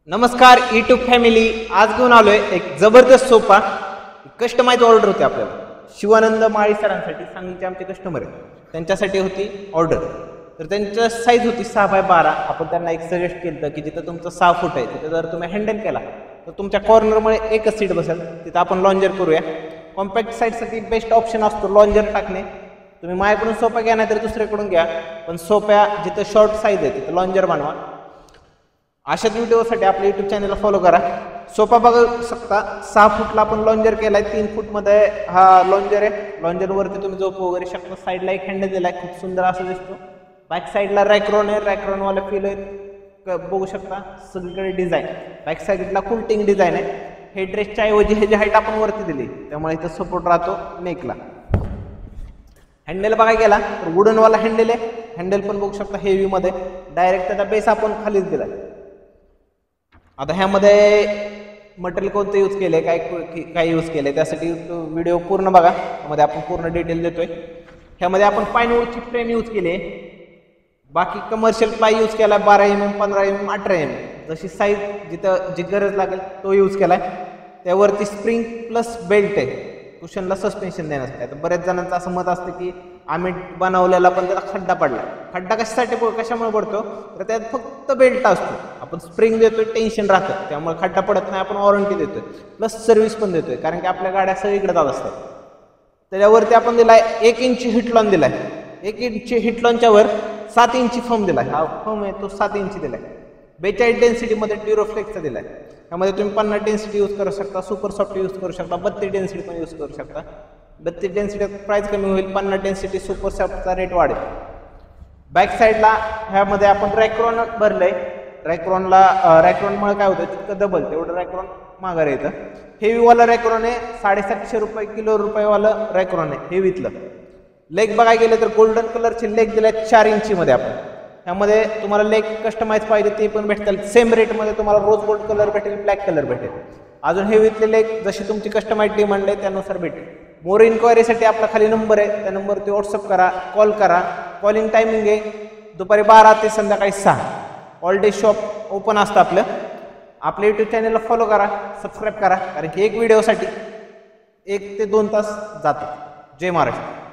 नमस्कार YouTube family, आज घेऊन आलोय एक जबरदस्त सोफा. कस्टमाइज ऑर्डर होती आपल्याला. शिवानंद माळी सरांसाठी, सांगलीचे आमचे कस्टमर आहेत, त्यांच्यासाठी होती ऑर्डर. तर त्यांच्या साईज होती 6x12. आपण त्यांना एक सजेस्ट केलं की जिथं तुमचं 6 फूट आहे तिथं जर तुम्ही हँडल केला तर तुमच्या कॉर्नरमुळे एकच सीट बसेल, तिथं आपण लॉन्जर करूया. कॉम्पॅक्ट साईडसाठी बेस्ट ऑप्शन असतो लॉन्जर टाकणे. तुम्ही माझ्याकडून सोफा घ्या नाही तर दुसऱ्याकडून घ्या, पण सोप्या जिथं शॉर्ट साईज आहे तिथं लॉन्जर बनवा. अशाच व्हिडिओसाठी आपल्या यूट्यूब चॅनलला फॉलो करा. सोफा बघू शकता, 6 फूटला आपण लॉन्जर केलाय. 3 फूटमध्ये हा लॉन्जर आहे. लॉन्जरवरती तुम्ही झोप वगैरे शकता. साईडला एक हँडल दिलाय, खूप सुंदर असं दिसतो. बॅक साईडला रॅक्रॉन आहे, रॅक्रॉनवाला फील आहे, बघू शकता. सगळीकडे डिझाईन, बॅक साईडला कुल्टिंग डिझाईन आहे. हे ड्रेसच्या ऐवजी ह्याची हाईट आपण वरती दिली, त्यामुळे इथं सपोर्ट राहतो नेकला. हँडल बघायला गेला तर वुडनवाला हँडल आहे. हँडल पण बघू शकता हेवी मध्ये. डायरेक्ट त्याचा बेस आपण खालीच दिलाय. आता ह्यामध्ये मटेरियल कोणतं यूज केलंय, काय यूज केलंय त्यासाठी व्हिडिओ पूर्ण बघा. त्यामध्ये आपण पूर्ण डिटेल देतोय. ह्यामध्ये आपण पाईनवूडची फ्रेम यूज केली आहे. बाकी कमर्शियल प्लाय यूज केला 12 mm, 15 mm, 18 mm, जशी साईज जिथं जी गरज लागेल तो यूज केलाय. त्यावरती स्प्रिंग प्लस बेल्ट आहे कुशनला सस्पेन्शन देण्यासाठी. आता बऱ्याच जणांचं असं मत असतं की आम्ही बनवलेला पण त्याला खड्डा पडला. खड्डा कशासाठी कशामुळे पडतो तर त्यात फक्त बेल्ट असतो. आपण स्प्रिंग देतोय, टेन्शन राहतं, त्यामुळे खड्डा पडत नाही. आपण वॉरंटी देतोय प्लस सर्व्हिस पण देतोय, कारण की आपल्या गाड्या सगळीकडे जात असतात. त्याच्यावरती आपण दिलाय 1 इंची हिटलॉन दिलाय. 1 इंची हिटलॉनच्या वर 7 इंची फर्म दिलाय. हा फर्म आहे तो 7 इंची दिलाय. 42 डेन्सिटीमध्ये ड्युरोफ्लेक्सचा दिलाय. त्यामध्ये तुम्ही 50 डेन्सिटी यूज करू शकता, सुपर सॉफ्ट यूज करू शकता, 32 डेन्सिटी पण यूज करू शकता. 32 डेन्सिटी प्राइस कमी होईल, 50 डेन्सिटी सुपर सॉफ्टचा रेट वाढेल. बॅक साईडला ह्यामध्ये आपण रॅक्रॉन भरलंय. रॅक्रॉनमुळे काय होतं, तितकं डबल तेवढं रॅक्रॉन माघार येतं. हेवीवाला रॅक्रॉन आहे, 750 रुपये किलो रुपयेवालं रॅक्रॉन आहे हेवीतलं. लेग बघायला गेलं तर गोल्डन कलरचे लेग दिले 4 इंचीमध्ये. आपण ह्यामध्ये तुम्हाला लेग कस्टमाइज पाहिजे ते पण भेटतील. सेम रेटमध्ये तुम्हाला रोज गोल्ड कलर भेटेल, ब्लॅक कलर भेटेल. अजून हेवीतले लेग जशी तुमची कस्टमाइज डिमांड आहे त्यानुसार भेटेल. मोर इन्क्वायरीसाठी आपला खाली नंबर आहे, त्या नंबरवरती व्हॉट्सअप करा, कॉल करा. कॉलिंग टायमिंग आहे दुपारी 12 ते संध्याकाळी 6. ऑल डे शॉप ओपन असतं आपलं. आपल्या यूट्यूब चॅनलला फॉलो करा, सबस्क्राईब करा, कारण की एक व्हिडिओसाठी 1 ते 2 तास जातो. जय महाराष्ट्र.